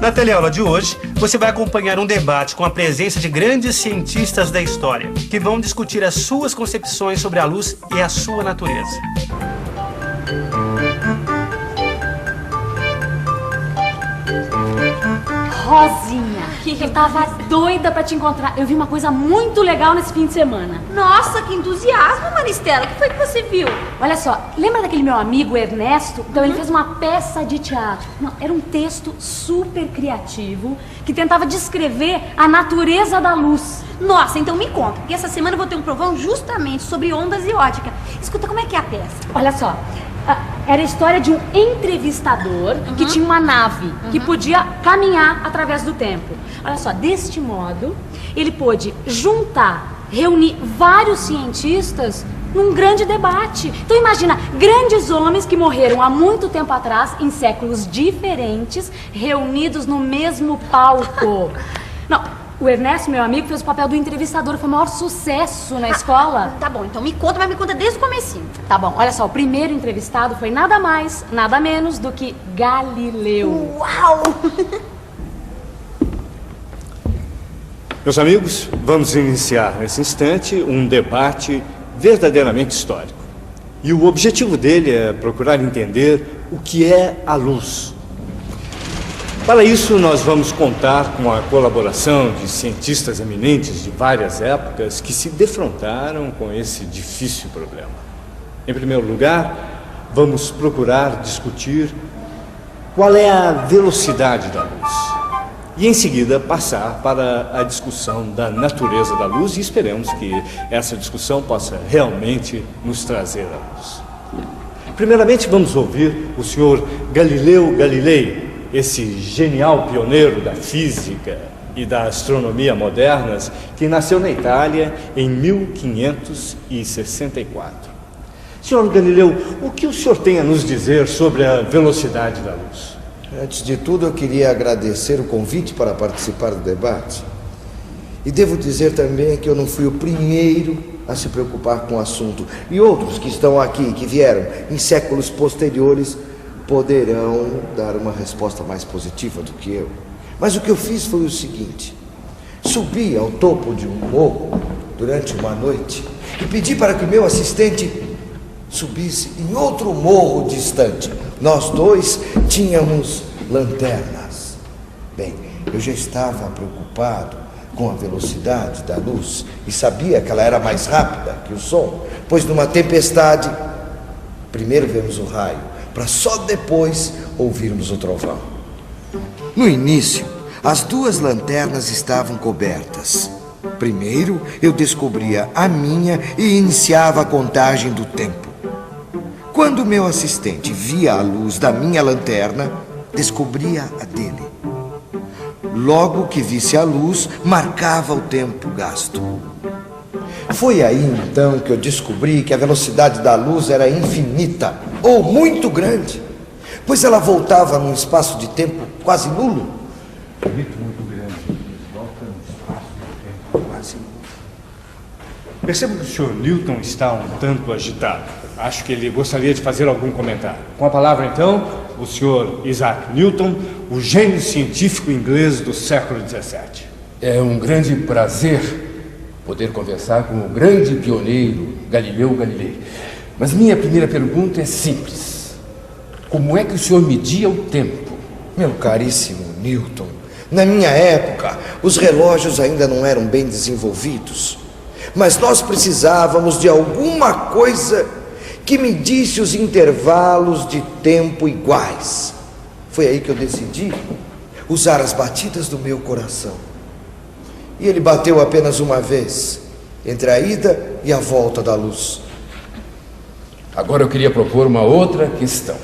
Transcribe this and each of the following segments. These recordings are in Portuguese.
Na teleaula de hoje, você vai acompanhar um debate com a presença de grandes cientistas da história, que vão discutir as suas concepções sobre a luz e a sua natureza. Rosinha, eu tava doida pra te encontrar. Eu vi uma coisa muito legal nesse fim de semana. Nossa, que entusiasmo, Maristela. O que foi que você viu? Olha só, lembra daquele meu amigo Ernesto? Então ele fez uma peça de teatro. Não, era um texto super criativo que tentava descrever a natureza da luz. Nossa, então me conta, porque essa semana eu vou ter um provão justamente sobre ondas e ótica. Escuta, como é que é a peça? Olha só, era a história de um entrevistador que tinha uma nave que podia caminhar através do tempo. Olha só, deste modo, ele pôde reunir vários cientistas num grande debate. Então imagina, grandes homens que morreram há muito tempo atrás, em séculos diferentes, reunidos no mesmo palco. Não, o Ernesto, meu amigo, fez o papel do entrevistador, foi o maior sucesso na escola. Tá bom, então me conta, mas me conta desde o comecinho. Tá bom, olha só, o primeiro entrevistado foi nada mais, nada menos do que Galileu. Uau! Meus amigos, vamos iniciar nesse instante um debate verdadeiramente histórico. E o objetivo dele é procurar entender o que é a luz. Para isso, nós vamos contar com a colaboração de cientistas eminentes de várias épocas que se defrontaram com esse difícil problema. Em primeiro lugar, vamos procurar discutir qual é a velocidade da luz. E em seguida passar para a discussão da natureza da luz e esperamos que essa discussão possa realmente nos trazer a luz. Primeiramente, vamos ouvir o senhor Galileu Galilei, esse genial pioneiro da física e da astronomia modernas, que nasceu na Itália em 1564. Senhor Galileu, o que o senhor tem a nos dizer sobre a velocidade da luz? Antes de tudo, eu queria agradecer o convite para participar do debate. E devo dizer também que eu não fui o primeiro a se preocupar com o assunto. E outros que estão aqui, que vieram em séculos posteriores, poderão dar uma resposta mais positiva do que eu. Mas o que eu fiz foi o seguinte: subi ao topo de um morro durante uma noite e pedi para que meu assistente subisse em outro morro distante. Nós dois tínhamos lanternas. Bem, eu já estava preocupado com a velocidade da luz e sabia que ela era mais rápida que o som, pois numa tempestade, primeiro vemos o raio, para só depois ouvirmos o trovão. No início, as duas lanternas estavam cobertas. Primeiro, eu descobria a minha e iniciava a contagem do tempo. Quando meu assistente via a luz da minha lanterna, descobria a dele. Logo que visse a luz, marcava o tempo gasto. Foi aí então que eu descobri que a velocidade da luz era infinita, ou muito grande, pois ela voltava num espaço de tempo quase nulo. Muito grande, volta num espaço de tempo quase nulo. Percebo que o senhor Newton está um tanto agitado. Acho que ele gostaria de fazer algum comentário. Com a palavra, então, o senhor Isaac Newton, o gênio científico inglês do século XVII. É um grande prazer poder conversar com o grande pioneiro Galileu Galilei. Mas minha primeira pergunta é simples. Como é que o senhor media o tempo? Meu caríssimo Newton, na minha época, os relógios ainda não eram bem desenvolvidos. Mas nós precisávamos de alguma coisa que medisse os intervalos de tempo iguais. Foi aí que eu decidi usar as batidas do meu coração. E ele bateu apenas uma vez, entre a ida e a volta da luz. Agora eu queria propor uma outra questão.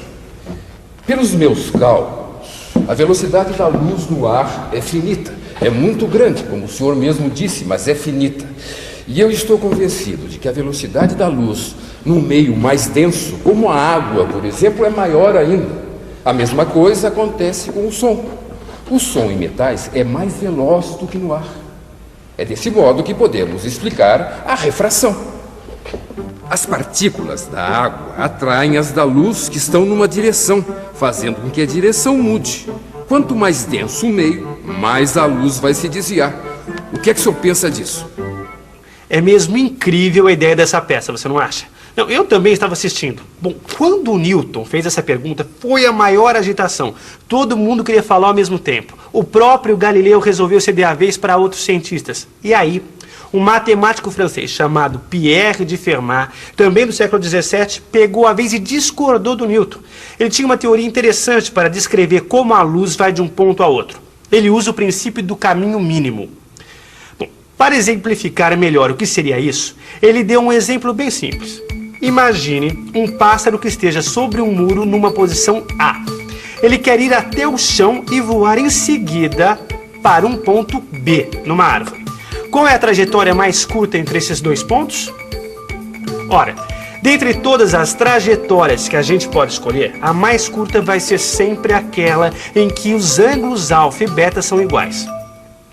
Pelos meus cálculos, a velocidade da luz no ar é finita. É muito grande, como o senhor mesmo disse, mas é finita. E eu estou convencido de que a velocidade da luz num meio mais denso, como a água, por exemplo, é maior ainda. A mesma coisa acontece com o som. O som em metais é mais veloz do que no ar. É desse modo que podemos explicar a refração. As partículas da água atraem as da luz que estão numa direção, fazendo com que a direção mude. quanto mais denso o meio, mais a luz vai se desviar. O que é que o senhor pensa disso? É mesmo incrível a ideia dessa peça, você não acha? Não, eu também estava assistindo. Bom, quando o Newton fez essa pergunta, foi a maior agitação. Todo mundo queria falar ao mesmo tempo. O próprio Galileu resolveu ceder a vez para outros cientistas. E aí, um matemático francês chamado Pierre de Fermat, também do século XVII, pegou a vez e discordou do Newton. Ele tinha uma teoria interessante para descrever como a luz vai de um ponto a outro. Ele usa o princípio do caminho mínimo. Bom, para exemplificar melhor o que seria isso, ele deu um exemplo bem simples. Imagine um pássaro que esteja sobre um muro numa posição A. Ele quer ir até o chão e voar em seguida para um ponto B, numa árvore. Qual é a trajetória mais curta entre esses dois pontos? Ora, dentre todas as trajetórias que a gente pode escolher, a mais curta vai ser sempre aquela em que os ângulos alfa e beta são iguais.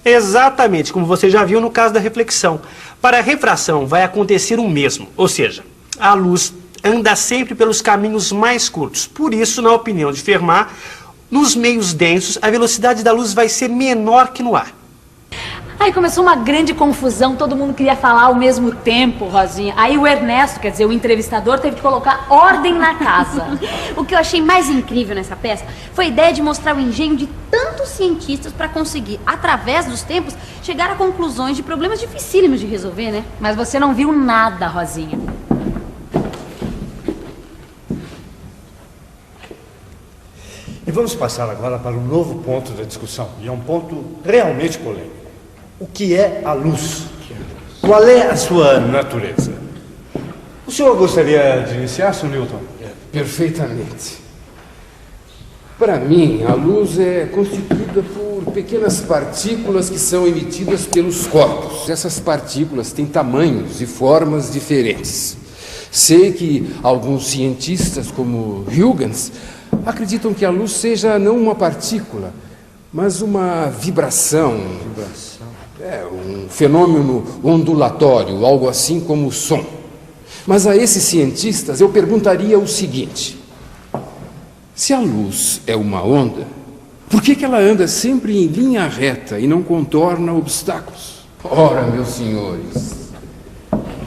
Exatamente como você já viu no caso da reflexão. Para a refração vai acontecer o mesmo, ou seja, a luz anda sempre pelos caminhos mais curtos. Por isso, na opinião de Fermat, nos meios densos, a velocidade da luz vai ser menor que no ar. Aí começou uma grande confusão, todo mundo queria falar ao mesmo tempo, Rosinha. Aí o Ernesto, quer dizer, o entrevistador, teve que colocar ordem na casa. O que eu achei mais incrível nessa peça foi a ideia de mostrar o engenho de tantos cientistas para conseguir, através dos tempos, chegar a conclusões de problemas dificílimos de resolver, né? Mas você não viu nada, Rosinha. E vamos passar agora para um novo ponto da discussão, e é um ponto realmente polêmico. O que é a luz? Qual é a sua natureza? O senhor gostaria de iniciar, Sr. Newton? Perfeitamente. Para mim, a luz é constituída por pequenas partículas que são emitidas pelos corpos. Essas partículas têm tamanhos e formas diferentes. Sei que alguns cientistas, como Huygens, acreditam que a luz seja não uma partícula, mas uma vibração. Um fenômeno ondulatório, algo assim como o som. Mas a esses cientistas eu perguntaria o seguinte: se a luz é uma onda, por que ela anda sempre em linha reta e não contorna obstáculos? Ora, meus senhores,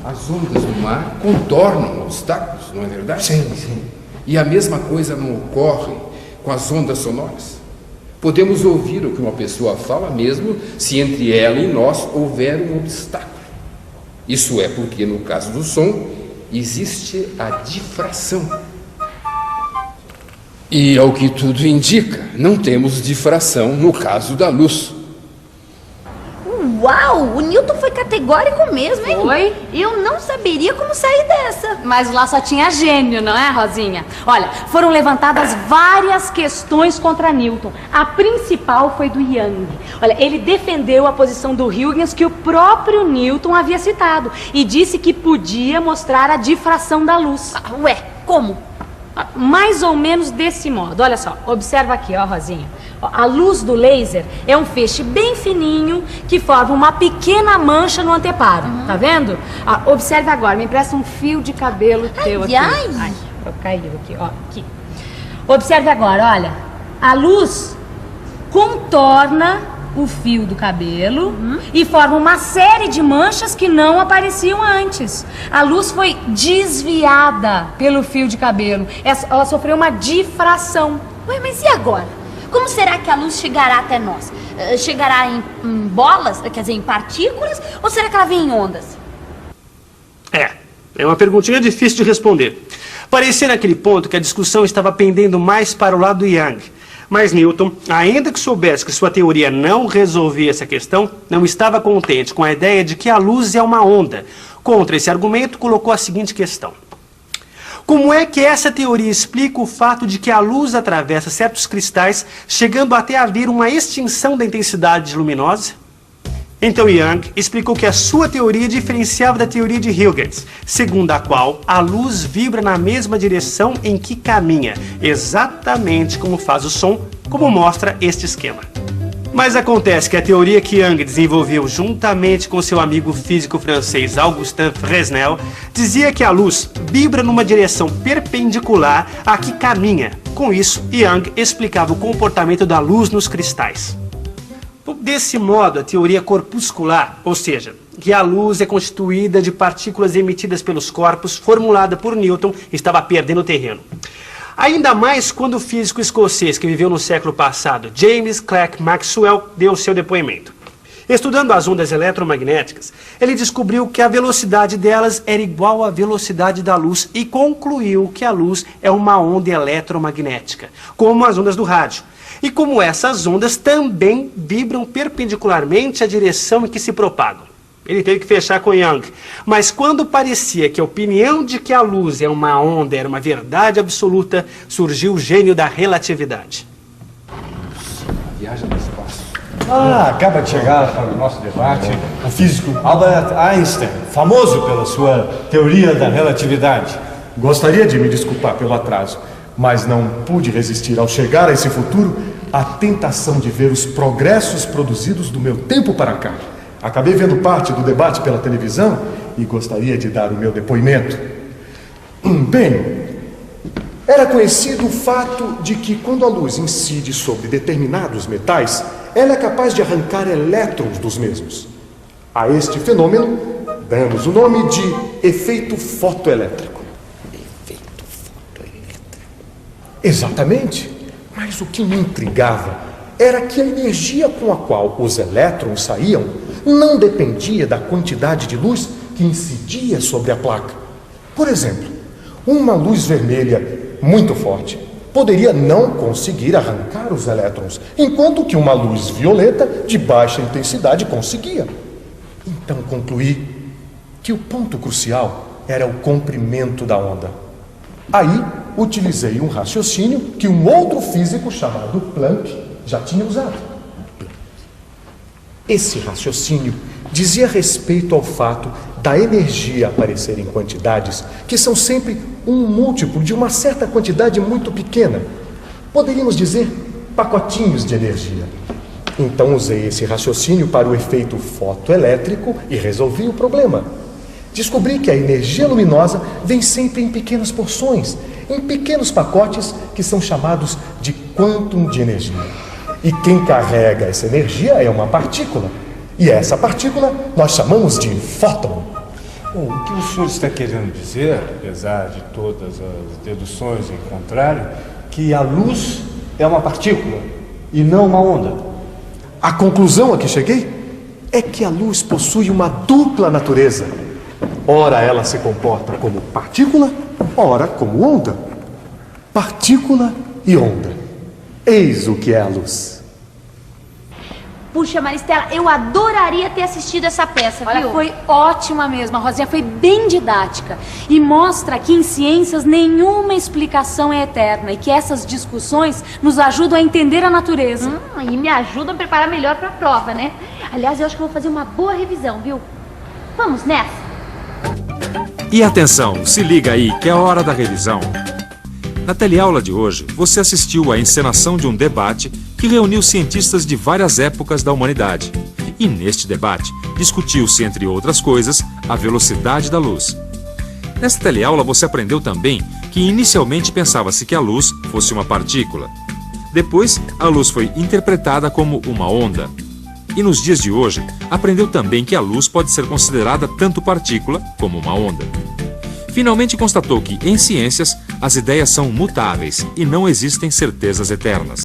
as ondas do mar contornam obstáculos, não é verdade? Sim, sim. E a mesma coisa não ocorre com as ondas sonoras. Podemos ouvir o que uma pessoa fala mesmo se entre ela e nós houver um obstáculo. Isso é porque, no caso do som, existe a difração. E, ao que tudo indica, não temos difração no caso da luz. Uau, o Newton foi categórico mesmo, hein? Foi? Eu não saberia como sair dessa. Mas lá só tinha gênio, não é, Rosinha? Olha, foram levantadas várias questões contra Newton. A principal foi do Young. Olha, ele defendeu a posição do Huygens que o próprio Newton havia citado e disse que podia mostrar a difração da luz. Ué, como? Mais ou menos desse modo. Olha só, observa aqui, ó, Rosinha. A luz do laser é um feixe bem fininho que forma uma pequena mancha no anteparo. Tá vendo? Observe agora, me empresta um fio de cabelo teu aqui. Ai, caiu aqui, ó. Aqui. Observe agora, olha. A luz contorna o fio do cabelo e forma uma série de manchas que não apareciam antes. A luz foi desviada pelo fio de cabelo. Ela sofreu uma difração. Ué, mas e agora? Como será que a luz chegará até nós? Chegará em bolas, quer dizer, em partículas? Ou será que ela vem em ondas? É uma perguntinha difícil de responder. Parecia naquele ponto que a discussão estava pendendo mais para o lado do Young. Mas Newton, ainda que soubesse que sua teoria não resolvia essa questão, não estava contente com a ideia de que a luz é uma onda. Contra esse argumento, colocou a seguinte questão: como é que essa teoria explica o fato de que a luz atravessa certos cristais, chegando até haver uma extinção da intensidade luminosa? Então Young explicou que a sua teoria diferenciava da teoria de Huygens, segundo a qual a luz vibra na mesma direção em que caminha, exatamente como faz o som, como mostra este esquema. Mas acontece que a teoria que Young desenvolveu juntamente com seu amigo físico francês Augustin Fresnel dizia que a luz vibra numa direção perpendicular à que caminha. Com isso, Young explicava o comportamento da luz nos cristais. Desse modo, a teoria corpuscular, ou seja, que a luz é constituída de partículas emitidas pelos corpos, formulada por Newton, estava perdendo terreno. Ainda mais quando o físico escocês que viveu no século passado, James Clerk Maxwell, deu seu depoimento. Estudando as ondas eletromagnéticas, ele descobriu que a velocidade delas era igual à velocidade da luz e concluiu que a luz é uma onda eletromagnética, como as ondas do rádio. E como essas ondas também vibram perpendicularmente à direção em que se propagam. Ele teve que fechar com Young. Mas quando parecia que a opinião de que a luz é uma onda era uma verdade absoluta, surgiu o gênio da relatividade. Viagem no espaço. Acaba de chegar para o nosso debate o físico Albert Einstein, famoso pela sua teoria da relatividade. Gostaria de me desculpar pelo atraso, mas não pude resistir ao chegar a esse futuro à tentação de ver os progressos produzidos do meu tempo para cá. Acabei vendo parte do debate pela televisão e gostaria de dar o meu depoimento. Bem, era conhecido o fato de que quando a luz incide sobre determinados metais, ela é capaz de arrancar elétrons dos mesmos. A este fenômeno damos o nome de efeito fotoelétrico. Efeito fotoelétrico. Exatamente. Mas o que me intrigava era que a energia com a qual os elétrons saíam não dependia da quantidade de luz que incidia sobre a placa. Por exemplo, uma luz vermelha muito forte poderia não conseguir arrancar os elétrons, enquanto que uma luz violeta de baixa intensidade conseguia. Então concluí que o ponto crucial era o comprimento da onda. Aí utilizei um raciocínio que um outro físico chamado Planck já tinha usado. Esse raciocínio dizia respeito ao fato da energia aparecer em quantidades que são sempre um múltiplo de uma certa quantidade muito pequena. Poderíamos dizer pacotinhos de energia. Então usei esse raciocínio para o efeito fotoelétrico e resolvi o problema. Descobri que a energia luminosa vem sempre em pequenas porções, em pequenos pacotes que são chamados de quantum de energia. E quem carrega essa energia é uma partícula. E essa partícula nós chamamos de fóton. Bom, o que o senhor está querendo dizer, apesar de todas as deduções em contrário, que a luz é uma partícula e não uma onda? A conclusão a que cheguei é que a luz possui uma dupla natureza. Ora ela se comporta como partícula, ora como onda. Partícula e onda. Eis o que é a luz. Puxa, Maristela, eu adoraria ter assistido essa peça, Olha, viu? foi ótima mesmo, a Rosinha foi bem didática e mostra que em ciências nenhuma explicação é eterna e que essas discussões nos ajudam a entender a natureza. E me ajudam a preparar melhor pra prova, né? Aliás, eu acho que eu vou fazer uma boa revisão, viu? Vamos nessa! E atenção, se liga aí que é a hora da revisão. Na teleaula de hoje, você assistiu à encenação de um debate que reuniu cientistas de várias épocas da humanidade. E neste debate, discutiu-se, entre outras coisas, a velocidade da luz. Nesta teleaula você aprendeu também que inicialmente pensava-se que a luz fosse uma partícula. Depois, a luz foi interpretada como uma onda. E nos dias de hoje, aprendeu também que a luz pode ser considerada tanto partícula como uma onda. Finalmente constatou que, em ciências, as ideias são mutáveis e não existem certezas eternas.